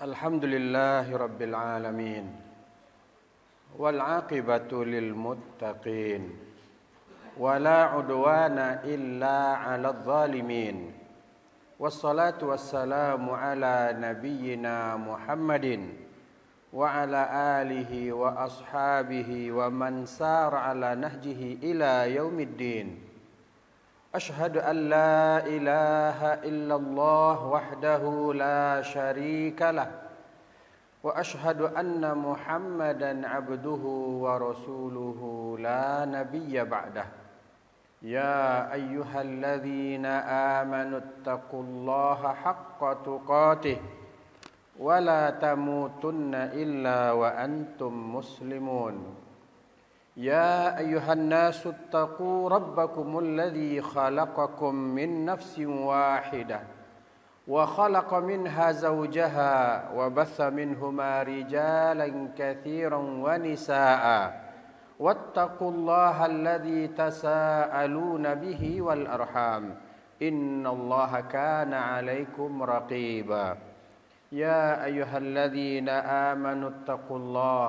Alhamdulillahi Rabbil Alamin wal aqibatu lil muttaqin wala udwana illa 'alal zalimin wassalatu wassalamu ala nabiyyina Muhammadin wa ala alihi wa ashabihi wa man sara ala nahjihi ila yaumiddin. أشهد أن لا إله إلا الله وحده لا شريك له وأشهد أن محمدا عبده ورسوله لا نبي بعده يا أيها الذين آمنوا اتقوا الله حق تقاته ولا تموتن إلا وأنتم مسلمون يا أيها الناس اتقوا ربكم الذي خلقكم من نفس واحدة وخلق منها زوجها وبث منهما رجالا كثيرا ونساء واتقوا الله الذي تساءلون به والأرحام إن الله كان عليكم رقيبا يا أيها الذين آمنوا اتقوا الله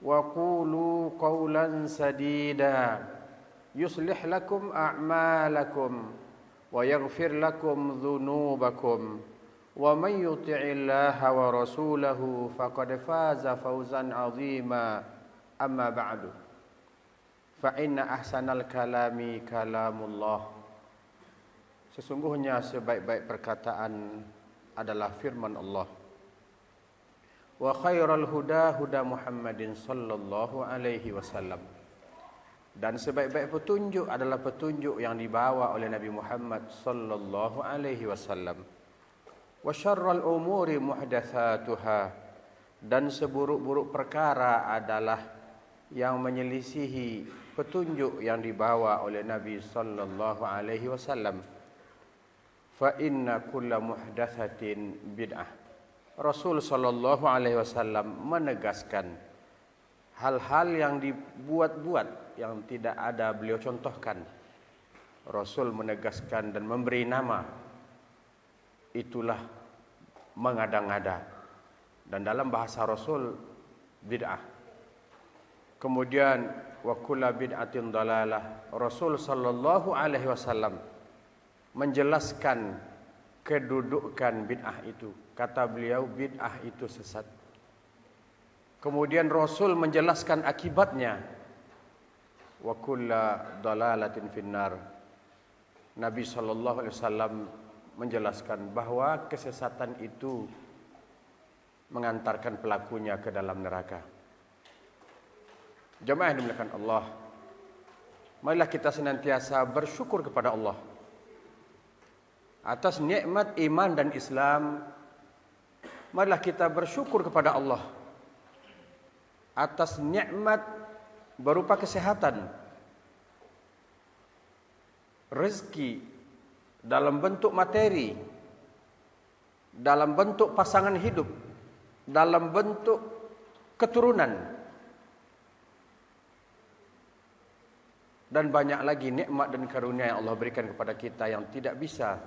وقولوا قولا سديدا يصلح لكم أعمالكم ويغفر لكم ذنوبكم ومن يطع الله ورسوله فقد فاز فوزا عظيما أما بعد فإن أحسن الكلام كلام الله. Sesungguhnya sebaik-baik perkataan adalah firman Allah. Wa khairal huda huda Muhammadin sallallahu alaihi wasallam. Dan sebaik-baik petunjuk adalah petunjuk yang dibawa oleh Nabi Muhammad sallallahu alaihi wasallam. Wa syarrul umuri muhdatsatuha. Dan seburuk-buruk perkara adalah yang menyelisihi petunjuk yang dibawa oleh Nabi sallallahu alaihi wasallam. Fa inna kulla muhdatsatin bid'ah. Rasul sallallahu alaihi wasallam menegaskan hal-hal yang dibuat-buat yang tidak ada beliau contohkan. Rasul menegaskan dan memberi nama, itulah mengada-ngada, dan dalam bahasa Rasul bid'ah. Kemudian wa kullu bid'atin dalalah. Rasul sallallahu alaihi wasallam menjelaskan kedudukan bid'ah itu. Kata beliau, bid'ah itu sesat. Kemudian Rasul menjelaskan akibatnya. Wa kulla dalalatin finnar. Nabi sallallahu alaihi wasallam menjelaskan bahwa kesesatan itu mengantarkan pelakunya ke dalam neraka. Jemaah yang dimuliakan Allah, marilah kita senantiasa bersyukur kepada Allah atas nikmat iman dan Islam. Marilah kita bersyukur kepada Allah atas nikmat berupa kesehatan, rezeki dalam bentuk materi, dalam bentuk pasangan hidup, dalam bentuk keturunan, dan banyak lagi nikmat dan karunia yang Allah berikan kepada kita yang tidak bisa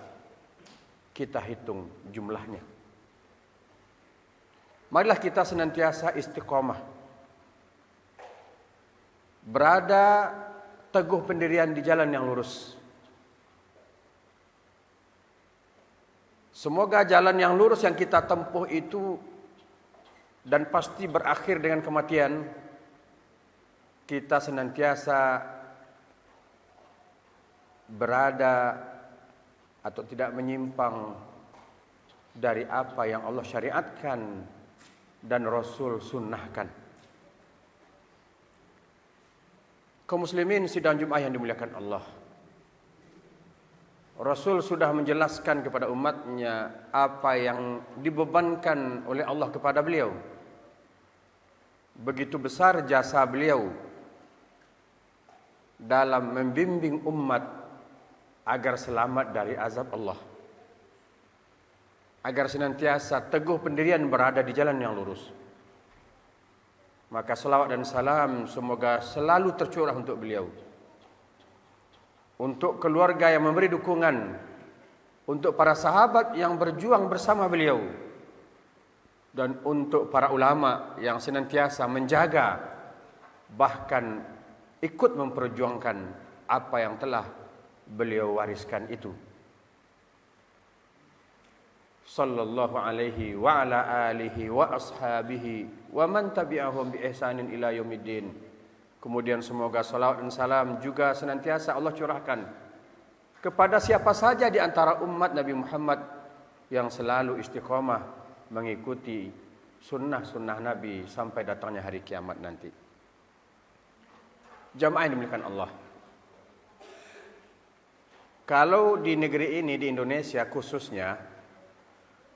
kita hitung jumlahnya. Marilah kita senantiasa istiqomah, berada teguh pendirian di jalan yang lurus. Semoga jalan yang lurus yang kita tempuh itu dan pasti berakhir dengan kematian, kita senantiasa berada atau tidak menyimpang dari apa yang Allah syariatkan dan Rasul sunnahkan. Kaum muslimin sidang Jumat yang dimuliakan Allah, Rasul sudah menjelaskan kepada umatnya apa yang dibebankan oleh Allah kepada beliau. Begitu besar jasa beliau dalam membimbing umat agar selamat dari azab Allah, agar senantiasa teguh pendirian berada di jalan yang lurus. Maka selawat dan salam semoga selalu tercurah untuk beliau, untuk keluarga yang memberi dukungan, untuk para sahabat yang berjuang bersama beliau, dan untuk para ulama yang senantiasa menjaga, bahkan ikut memperjuangkan apa yang telah beliau wariskan itu. Sallallahu alaihi wa ala alihi wa ashabihi wa man tabi'ahum bi ihsanin ila yaumiddin. Kemudian semoga salawat dan salam juga senantiasa Allah curahkan kepada siapa saja di antara umat Nabi Muhammad yang selalu istiqomah mengikuti sunnah-sunnah Nabi sampai datangnya hari kiamat nanti. Jamaah yang dimuliakan Allah, kalau di negeri ini, di Indonesia khususnya,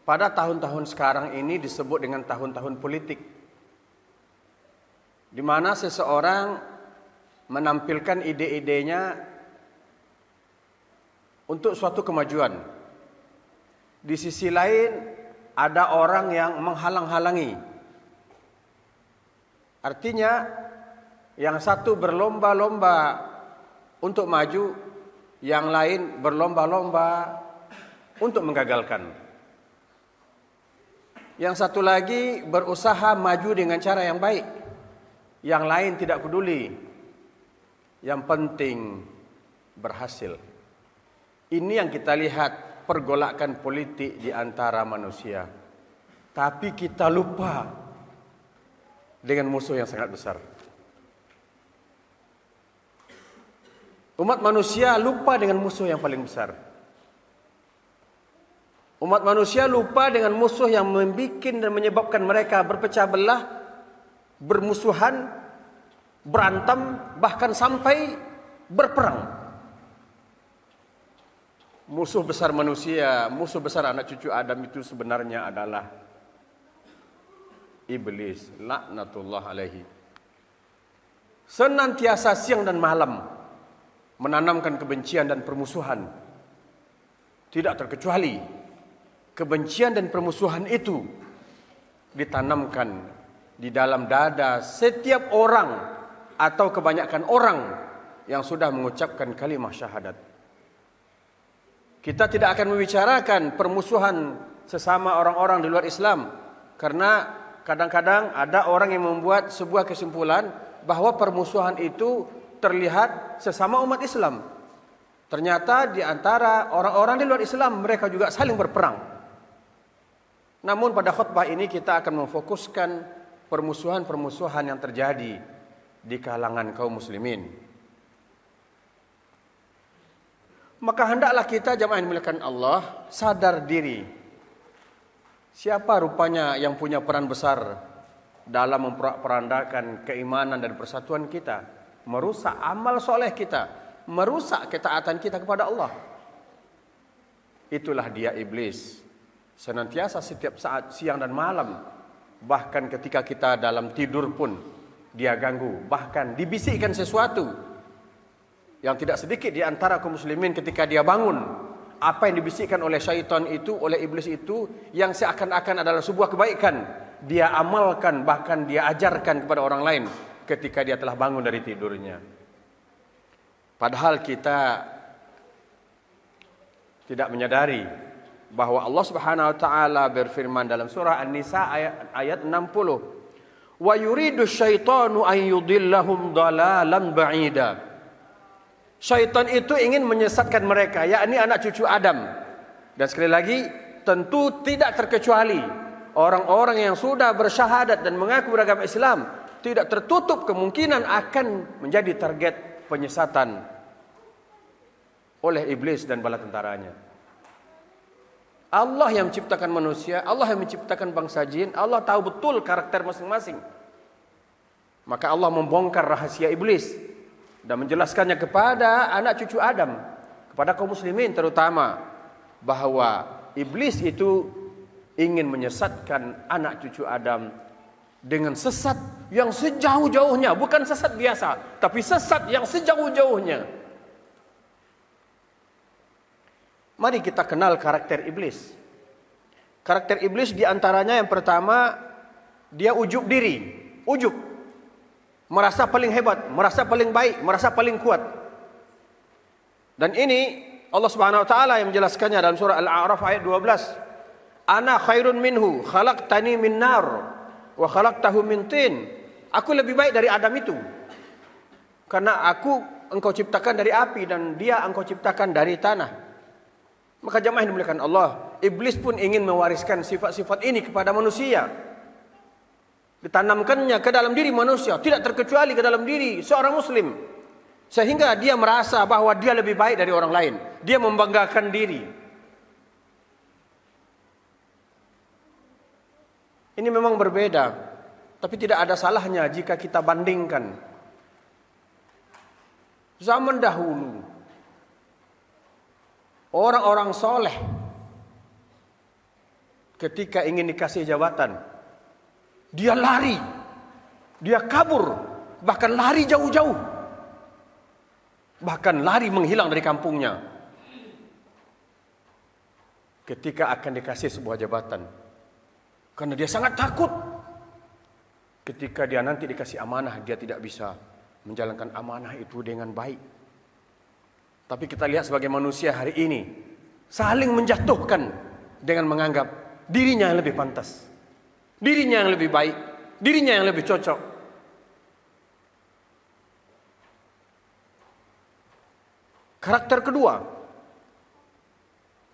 pada tahun-tahun sekarang ini disebut dengan tahun-tahun politik, di mana seseorang menampilkan ide-idenya untuk suatu kemajuan. Di sisi lain ada orang yang menghalang-halangi. Artinya yang satu berlomba-lomba untuk maju, yang lain berlomba-lomba untuk menggagalkan. Yang satu lagi berusaha maju dengan cara yang baik, yang lain tidak peduli. Yang penting berhasil. Ini yang kita lihat, pergolakan politik di antara manusia. Tapi kita lupa dengan musuh yang sangat besar. Umat manusia lupa dengan musuh yang paling besar. Umat manusia lupa dengan musuh yang membuat dan menyebabkan mereka berpecah belah, bermusuhan, berantem, bahkan sampai berperang. Musuh besar manusia, musuh besar anak cucu Adam itu sebenarnya adalah iblis, laknatullah alaihi. Senantiasa siang dan malam menanamkan kebencian dan permusuhan. Tidak terkecuali kebencian dan permusuhan itu ditanamkan di dalam dada setiap orang atau kebanyakan orang yang sudah mengucapkan kalimat syahadat. Kita tidak akan membicarakan permusuhan sesama orang-orang di luar Islam, karena kadang-kadang ada orang yang membuat sebuah kesimpulan bahwa permusuhan itu terlihat sesama umat Islam. Ternyata di antara orang-orang di luar Islam mereka juga saling berperang. Namun pada khutbah ini kita akan memfokuskan permusuhan-permusuhan yang terjadi di kalangan kaum muslimin. Maka hendaklah kita, jamaah yang dimuliakan Allah, sadar diri. Siapa rupanya yang punya peran besar dalam memperandakan keimanan dan persatuan kita, merusak amal soleh kita, merusak ketaatan kita kepada Allah. Itulah dia iblis. Senantiasa setiap saat, siang dan malam, bahkan ketika kita dalam tidur pun dia ganggu, bahkan dibisikkan sesuatu yang tidak sedikit di antara kaum muslimin ketika dia bangun, apa yang dibisikkan oleh syaitan itu, oleh iblis itu, yang seakan-akan adalah sebuah kebaikan, dia amalkan, bahkan dia ajarkan kepada orang lain ketika dia telah bangun dari tidurnya. Padahal kita tidak menyadari bahwa Allah Subhanahu wa taala berfirman dalam surah An-Nisa ayat 60, "Wa yuridu syaitanu an yudillahum dhalalan ba'ida." Syaitan itu ingin menyesatkan mereka, yakni anak cucu Adam. Dan sekali lagi, tentu tidak terkecuali orang-orang yang sudah bersyahadat dan mengaku beragama Islam, tidak tertutup kemungkinan akan menjadi target penyesatan oleh iblis dan bala tentaranya. Allah yang menciptakan manusia, Allah yang menciptakan bangsa jin, Allah tahu betul karakter masing-masing. Maka Allah membongkar rahasia iblis dan menjelaskannya kepada anak cucu Adam, kepada kaum muslimin terutama, bahwa iblis itu ingin menyesatkan anak cucu Adam dengan sesat yang sejauh-jauhnya, bukan sesat biasa, tapi sesat yang sejauh-jauhnya. Mari kita kenal karakter iblis. Karakter iblis diantaranya yang pertama, dia ujub diri, ujub. Merasa paling hebat, merasa paling baik, merasa paling kuat. Dan ini Allah Subhanahu wa taala yang menjelaskannya dalam surah Al-A'raf ayat 12. Ana khairun minhu, khalaqtani min nar wa khalaqtahu min tin. Aku lebih baik dari Adam itu. Karena engkau ciptakan dari api dan dia engkau ciptakan dari tanah. Maka jamaah yang dimuliakan Allah, iblis pun ingin mewariskan sifat-sifat ini kepada manusia. Ditanamkannya ke dalam diri manusia, tidak terkecuali ke dalam diri seorang muslim. Sehingga dia merasa bahwa dia lebih baik dari orang lain. Dia membanggakan diri. Ini memang berbeda, tapi tidak ada salahnya jika kita bandingkan. Zaman dahulu, orang-orang soleh ketika ingin dikasih jabatan, dia lari, dia kabur, bahkan lari jauh-jauh, bahkan lari menghilang dari kampungnya ketika akan dikasih sebuah jabatan. Karena dia sangat takut ketika dia nanti dikasih amanah, dia tidak bisa menjalankan amanah itu dengan baik. Tapi kita lihat sebagai manusia hari ini saling menjatuhkan dengan menganggap dirinya yang lebih pantas, dirinya yang lebih baik, dirinya yang lebih cocok. Karakter kedua,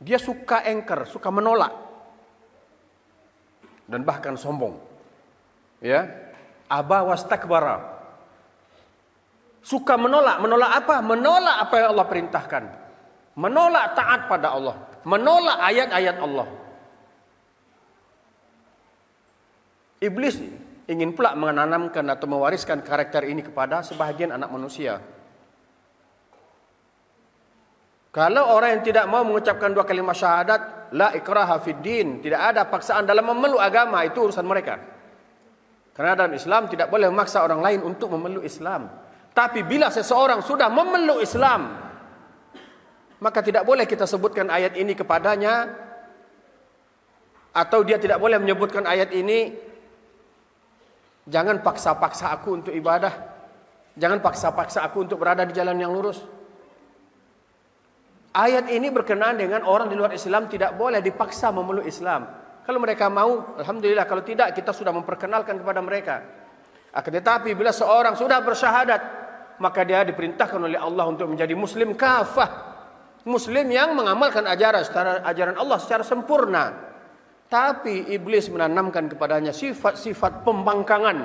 dia suka engker, suka menolak dan bahkan sombong. Ya, aba wastakbara. Suka menolak, menolak apa? Menolak apa yang Allah perintahkan. Menolak taat pada Allah, menolak ayat-ayat Allah. Iblis ingin pula menanamkan atau mewariskan karakter ini kepada sebahagian anak manusia. Kalau orang yang tidak mau mengucapkan dua kalimat syahadat, la ikraha fid din, tidak ada paksaan dalam memeluk agama, itu urusan mereka. Karena dalam Islam tidak boleh memaksa orang lain untuk memeluk Islam. Tapi bila seseorang sudah memeluk Islam, maka tidak boleh kita sebutkan ayat ini kepadanya, atau dia tidak boleh menyebutkan ayat ini, jangan paksa-paksa aku untuk ibadah, jangan paksa-paksa aku untuk berada di jalan yang lurus. Ayat ini berkenaan dengan orang di luar Islam tidak boleh dipaksa memeluk Islam. Kalau mereka mau, alhamdulillah. Kalau tidak, kita sudah memperkenalkan kepada mereka. Akan tetapi bila seorang sudah bersyahadat, maka dia diperintahkan oleh Allah untuk menjadi muslim kafah. Muslim yang mengamalkan ajaran Allah secara sempurna. Tapi iblis menanamkan kepadanya sifat-sifat pembangkangan.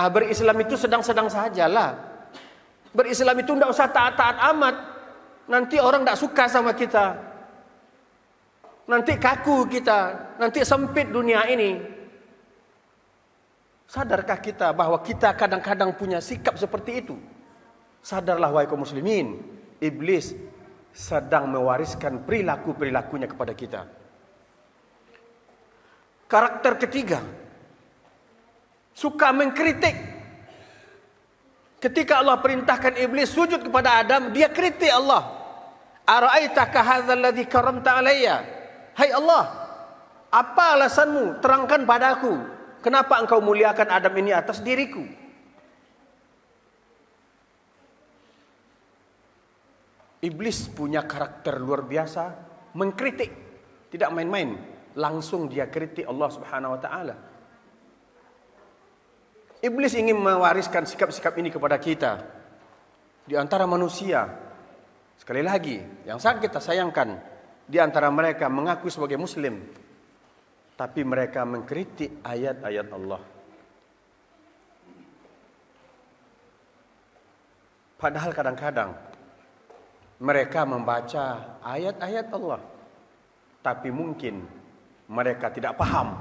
Berislam itu sedang-sedang sajalah. Berislam itu tidak usah taat-taat amat. Nanti orang tidak suka sama kita, nanti kaku kita, nanti sempit dunia ini. Sadarkah kita bahwa kita kadang-kadang punya sikap seperti itu? Sadarlah wahai kaum muslimin, iblis sedang mewariskan perilaku-perilakunya kepada kita. Karakter ketiga, suka mengkritik. Ketika Allah perintahkan iblis sujud kepada Adam, dia kritik Allah. Ara'aitaka hadzal ladzi karamta alayya? Hai Allah, apa alasanmu? Terangkan padaku. Kenapa engkau muliakan Adam ini atas diriku? Iblis punya karakter luar biasa, mengkritik, tidak main-main. Langsung dia kritik Allah Subhanahu wa taala. Iblis ingin mewariskan sikap-sikap ini kepada kita di antara manusia. Sekali lagi, yang sangat kita sayangkan, di antara mereka mengaku sebagai muslim, tapi mereka mengkritik ayat-ayat Allah. Padahal kadang-kadang mereka membaca ayat-ayat Allah, tapi mungkin mereka tidak paham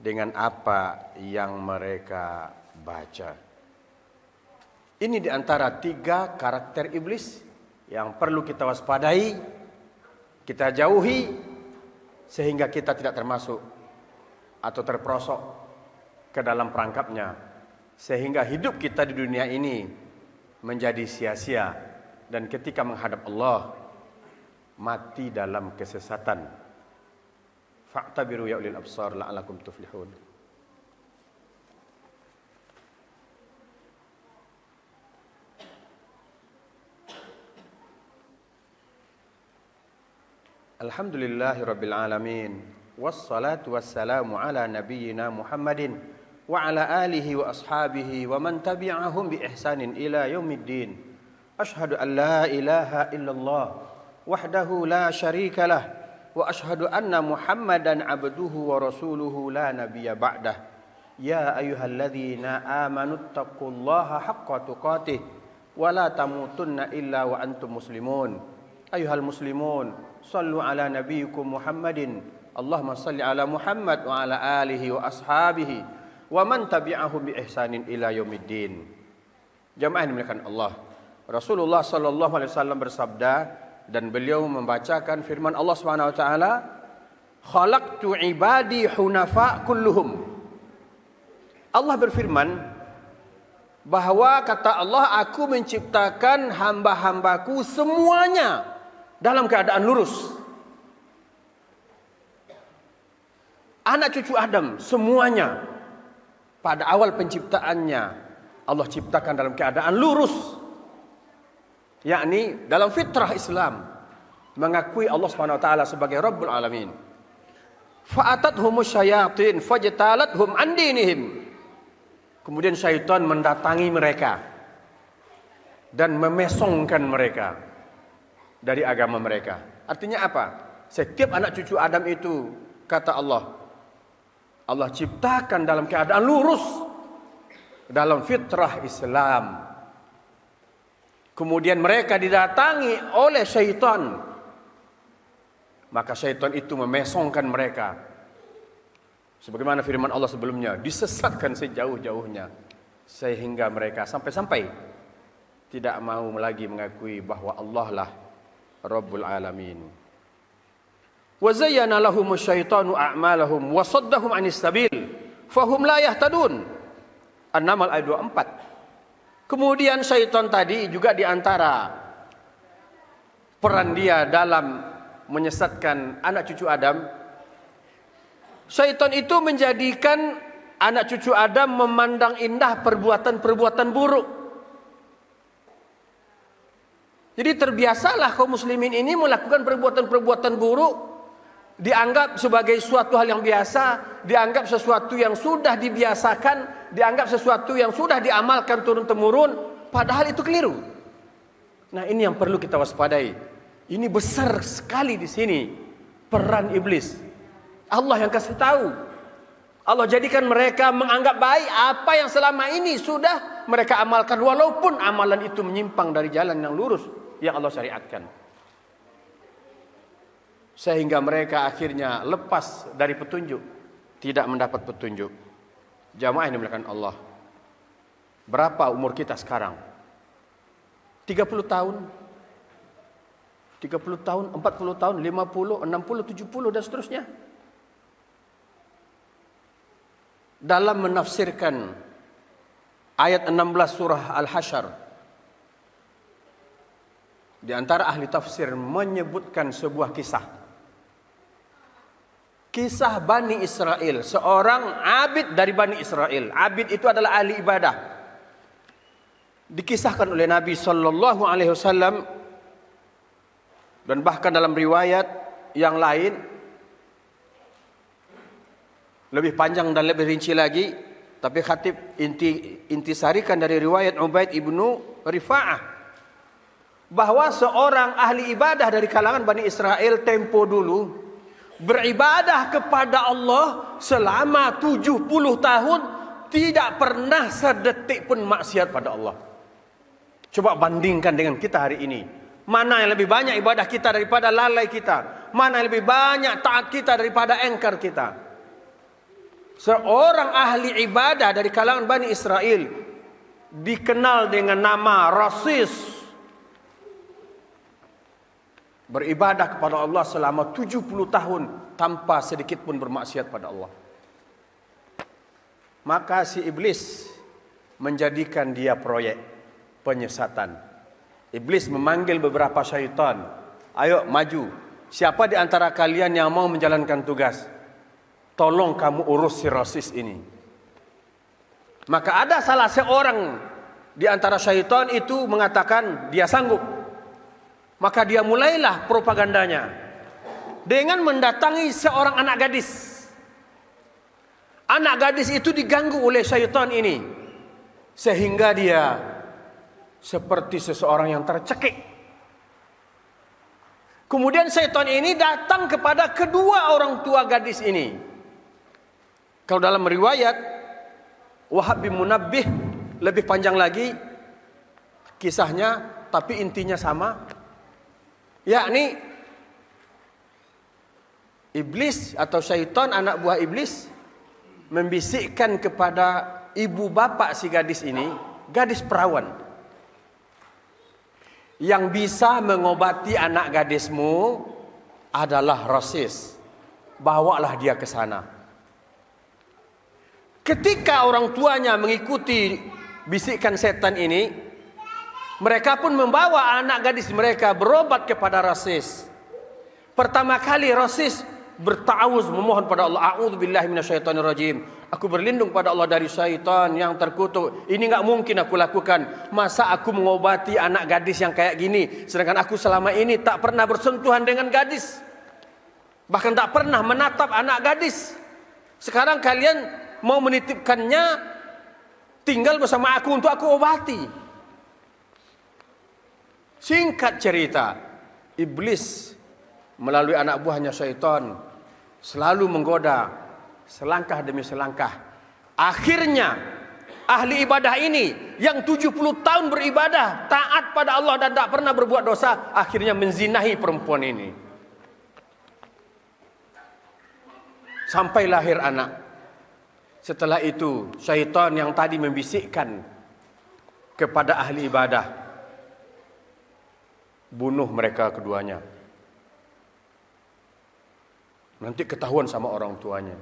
dengan apa yang mereka baca. Ini di antara 3 karakter iblis yang perlu kita waspadai, kita jauhi, sehingga kita tidak termasuk atau terperosok ke dalam perangkapnya, sehingga hidup kita di dunia ini menjadi sia-sia, dan ketika menghadap Allah mati dalam kesesatan. Fa'tabiru ya ulil absar la'alakum tuflihun. Alhamdulillahirabbil alamin. Wassalatu wassalamu ala nabiyyina Muhammadin wa ala alihi wa ashabihi wa man tabi'ahum bi ihsanin ila yaumiddin. Asyhadu an la ilaha illallah wahdahu la syarika lah wa asyhadu anna Muhammadan abduhu wa rasuluhu la nabiyya ba'dah. Ya ayyuhalladzina amanu taqullaha haqqa tuqatih wa la tamutunna illa wa antum muslimun. Ayyuhal muslimun, sallu ala nabiyikum Muhammadin. Allahumma salli ala Muhammad wa ala alihi wa ashabihi wa man tabi'ahum bi ihsanin ila yaumiddin. Jamaah yang dimuliakan Allah. Rasulullah sallallahu alaihi wasallam bersabda dan beliau membacakan firman Allah Subhanahu wa taala, "Khalaqtu ibadi hunafa kulluhum." Allah berfirman bahwa kata Allah, aku menciptakan hamba-hambaku semuanya dalam keadaan lurus. Anak cucu Adam semuanya pada awal penciptaannya Allah ciptakan dalam keadaan lurus, yakni dalam fitrah Islam, mengakui Allah Subhanahu wa taala sebagai Rabbul Alamin. Fa'atathumus syayatin fajtalathum an dinihim. Kemudian syaitan mendatangi mereka dan memesongkan mereka dari agama mereka. Artinya apa? Setiap anak cucu Adam itu, kata Allah, Allah ciptakan dalam keadaan lurus, dalam fitrah Islam. Kemudian mereka didatangi oleh syaitan, maka syaitan itu memesongkan mereka. Sebagaimana firman Allah sebelumnya, disesatkan sejauh-jauhnya, sehingga mereka sampai-sampai tidak mau lagi mengakui bahwa Allah lah Rabbul Alamin. Wa zayyana lahumus syaitanu a'malahum wa saddahum 'anis sabil fahum la yahtadun. An-Naml ayat 24. Kemudian syaitan tadi juga di antara peran dia dalam menyesatkan anak cucu Adam, syaitan itu menjadikan anak cucu Adam memandang indah perbuatan-perbuatan buruk. Jadi terbiasalah kaum muslimin ini melakukan perbuatan-perbuatan buruk, dianggap sebagai suatu hal yang biasa, dianggap sesuatu yang sudah dibiasakan, dianggap sesuatu yang sudah diamalkan turun-temurun, padahal itu keliru. Nah, ini yang perlu kita waspadai. Ini besar sekali di sini peran iblis. Allah yang kasih tahu. Allah jadikan mereka menganggap baik apa yang selama ini sudah mereka amalkan, walaupun amalan itu menyimpang dari jalan yang lurus yang Allah syariatkan. Sehingga mereka akhirnya lepas dari petunjuk, tidak mendapat petunjuk. Jamaah yang dimuliakan Allah, berapa umur kita sekarang? 30 tahun, 30 tahun, 40 tahun, 50, 60, 70 dan seterusnya. Dalam menafsirkan ayat 16 surah Al-Hasyr, di antara ahli tafsir menyebutkan sebuah kisah. Kisah Bani Israel, seorang abid dari Bani Israel. Abid itu adalah ahli ibadah. Dikisahkan oleh Nabi sallallahu alaihi wasallam, dan bahkan dalam riwayat yang lain lebih panjang dan lebih rinci lagi, tapi khatib intisarikan dari riwayat Ubaid ibnu Rifa'ah, bahwa seorang ahli ibadah dari kalangan Bani Israel tempo dulu beribadah kepada Allah selama 70 tahun, tidak pernah sedetik pun maksiat pada Allah. Coba bandingkan dengan kita hari ini. Mana yang lebih banyak ibadah kita daripada lalai kita? Mana yang lebih banyak taat kita daripada engkar kita? Seorang ahli ibadah dari kalangan Bani Israel dikenal dengan nama Rasis, beribadah kepada Allah selama 70 tahun tanpa sedikit pun bermaksiat pada Allah. Maka si iblis menjadikan dia proyek penyesatan. Iblis memanggil beberapa syaitan, ayo maju, siapa di antara kalian yang mau menjalankan tugas? Tolong kamu urus si Rasis ini. Maka ada salah seorang di antara syaitan itu mengatakan dia sanggup. Maka dia mulailah propagandanya. dengan mendatangi seorang anak gadis. Anak gadis itu diganggu oleh syaitan ini, sehingga dia seperti seseorang yang tercekik. Kemudian syaitan ini datang kepada kedua orang tua gadis ini. Kalau dalam riwayat Wahab bin Munabbih lebih panjang lagi kisahnya, tapi intinya sama, yakni iblis atau syaitan, anak buah iblis, membisikkan kepada ibu bapak si gadis ini, gadis perawan, yang bisa mengobati anak gadismu adalah Rasis. Bawalah dia ke sana. Ketika orang tuanya mengikuti bisikan setan ini, mereka pun membawa anak gadis mereka berobat kepada Rasis. Pertama kali Rasis berta'awuz, memohon pada Allah, a'udzubillahi minasyaitonirrajim. Aku berlindung pada Allah dari syaitan yang terkutuk. Ini enggak mungkin aku lakukan. Masa aku mengobati anak gadis yang kayak gini, sedangkan aku selama ini tak pernah bersentuhan dengan gadis, bahkan tak pernah menatap anak gadis. Sekarang kalian mau menitipkannya tinggal bersama aku untuk aku obati. Singkat cerita, iblis melalui anak buahnya syaitan selalu menggoda selangkah demi selangkah. Akhirnya ahli ibadah ini yang 70 tahun beribadah, taat pada Allah dan tak pernah berbuat dosa, akhirnya menzinahi perempuan ini. Sampai lahir anak. Setelah itu syaitan yang tadi membisikkan kepada ahli ibadah, bunuh mereka keduanya. Nanti ketahuan sama orang tuanya.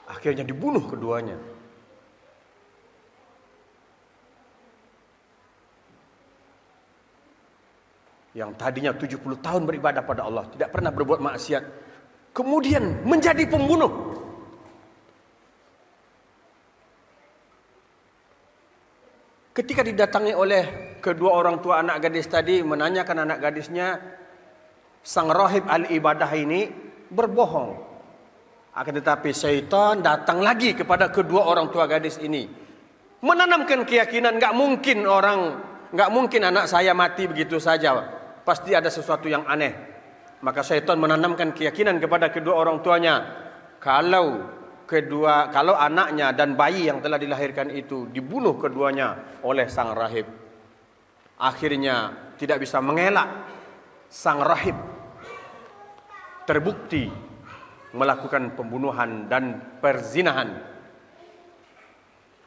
Akhirnya dibunuh keduanya. Yang tadinya 70 tahun beribadah pada Allah, tidak pernah berbuat maksiat, kemudian menjadi pembunuh. Ketika didatangi oleh kedua orang tua anak gadis tadi, menanyakan anak gadisnya, sang rahib al-ibadah ini berbohong. Akan tetapi syaitan datang lagi kepada kedua orang tua gadis ini, menanamkan keyakinan enggak mungkin anak saya mati begitu saja, pasti ada sesuatu yang aneh. Maka syaitan menanamkan keyakinan kepada kedua orang tuanya, kalau anaknya dan bayi yang telah dilahirkan itu dibunuh keduanya oleh sang rahib. Akhirnya tidak bisa mengelak, sang rahib terbukti melakukan pembunuhan dan perzinahan.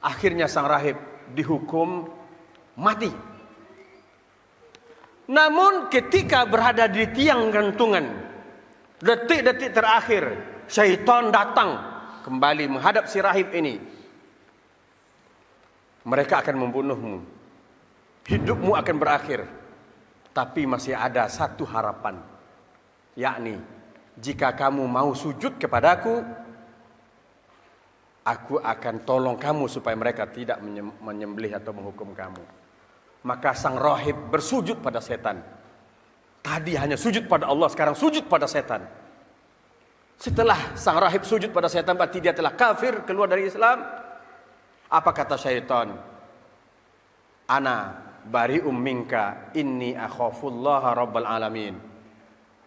Akhirnya sang rahib dihukum mati. Namun ketika berada di tiang gantungan, detik-detik terakhir, syaitan datang kembali menghadap si rahib ini. Mereka akan membunuhmu, hidupmu akan berakhir, tapi masih ada satu harapan, yakni jika kamu mau sujud kepadaku, aku akan tolong kamu supaya mereka tidak menyembelih atau menghukum kamu. Maka sang rahib bersujud pada setan. Tadi hanya sujud pada Allah, sekarang sujud pada setan. Setelah sang rahib sujud pada setan, berarti dia telah kafir, keluar dari Islam. Apa kata syaitan? Ana bari'um minka inni akhafullaha rabbal alamin.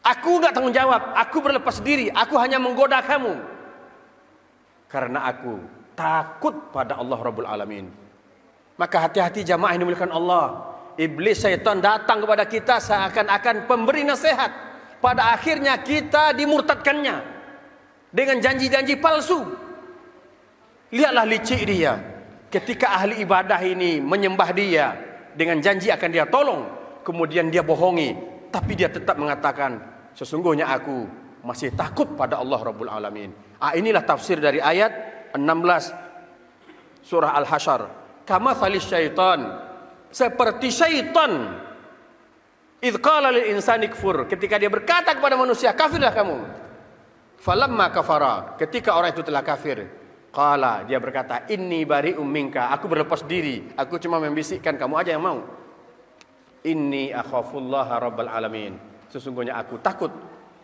Aku enggak tanggung jawab, aku berlepas diri, aku hanya menggoda kamu karena aku takut pada Allah Rabbul Alamin. Maka hati-hati jamaah yang dimuliakan Allah. Iblis syaitan datang kepada kita seakan-akan pemberi nasihat, pada akhirnya kita dimurtadkannya dengan janji-janji palsu. Lihatlah licik dia ketika ahli ibadah ini menyembah dia dengan janji akan dia tolong, kemudian dia bohongi, tapi dia tetap mengatakan, sesungguhnya aku masih takut pada Allah Rabbul Alamin. Inilah tafsir dari ayat 16 surah Al-Hasyr. Kamathalis syaitan, seperti syaitan, idh qala lil insani kfur, ketika dia berkata kepada manusia, kafirlah kamu. Falamma kafara, ketika orang itu telah kafir, qala, dia berkata, inni bari'um minka, aku berlepas diri, aku cuma membisikkan, kamu aja yang mau. Inni akhafullaha rabbal alamin, Sesungguhnya aku takut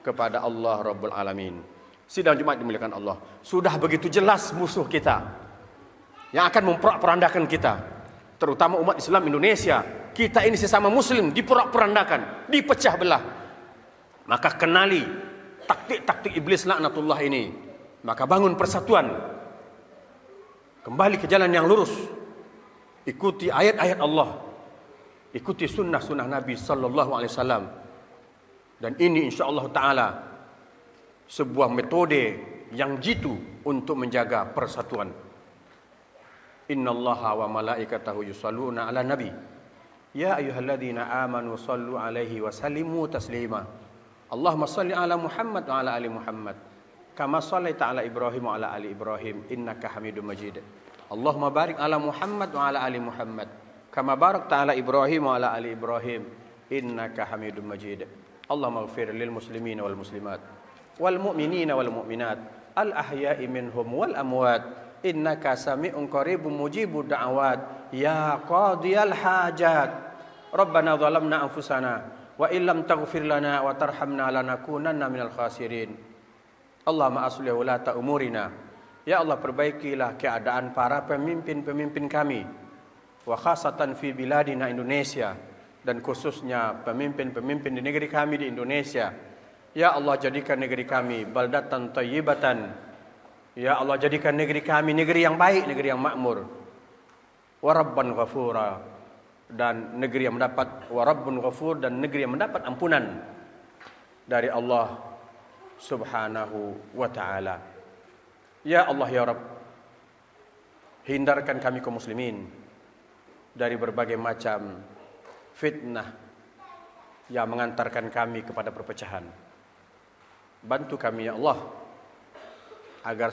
kepada Allah Rabbul Alamin. Sidang Jumat dimuliakan Allah. Sudah begitu jelas musuh kita yang akan memporak-porandakan kita, terutama umat Islam Indonesia. Kita ini sesama muslim diporak-porandakan, dipecah belah. Maka kenali taktik-taktik iblis laknatullah ini. Maka bangun persatuan. Kembali ke jalan yang lurus. Ikuti ayat-ayat Allah. Ikuti sunnah-sunnah Nabi sallallahu alaihi wasallam. Dan ini insyaallah taala sebuah metode yang jitu untuk menjaga persatuan. Innallaha wa malaikatahu yusholluna 'alan nabi. Ya ayyuhalladzina amanu shallu 'alaihi wa sallimu taslima. Allahumma shalli 'ala Muhammad wa 'ala ali Muhammad kama shallaita 'ala Ibrahim wa 'ala ali Ibrahim innaka Hamidum Majid. Allahumma barik 'ala Muhammad wa 'ala ali Muhammad kama barakta 'ala Ibrahim wa 'ala ali Ibrahim innaka Hamidum Majid. Allahumma ighfir lil muslimin wal muslimat wal mu'minina wal mu'minat al ahya'i minhum wal amwat innaka sami'un qaribun mujibud da'awat ya qadiyal hajat. Rabbana zalamna anfusana wa illam taghfir lana wa tarhamna lanakunanna minal khasirin. Allahumma aslih ulata umurina. Ya Allah, perbaikilah keadaan para pemimpin-pemimpin kami, wa khasatan fi biladina Indonesia, dan khususnya pemimpin-pemimpin di negeri kami di Indonesia. Ya Allah, jadikan negeri kami baldatan thayyibatan. Ya Allah, jadikan negeri kami negeri yang baik, negeri yang makmur. Wa rabban ghafura, dan negeri yang mendapat wa rabbun ghafur, dan negeri yang mendapat ampunan dari Allah Subhanahu wa taala. Ya Allah ya Rabb, hindarkan kami kaum muslimin dari berbagai macam fitnah yang mengantarkan kami kepada perpecahan. Bantu kami ya Allah agar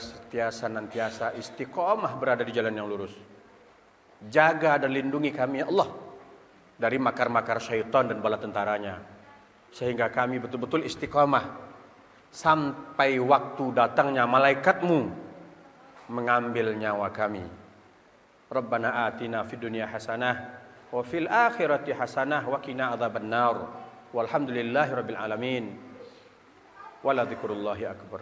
senantiasa istiqomah berada di jalan yang lurus. Jaga dan lindungi kami ya Allah dari makar-makar syaitan dan bala tentaranya, sehingga kami betul-betul istiqomah sampai waktu datangnya malaikatmu mengambil nyawa kami. Rabbana atina fid dunya hasanah wa fil akhirati hasanah wa qina adzabannar. Walhamdulillahirabbil alamin. Wala dzikrullahi akbar.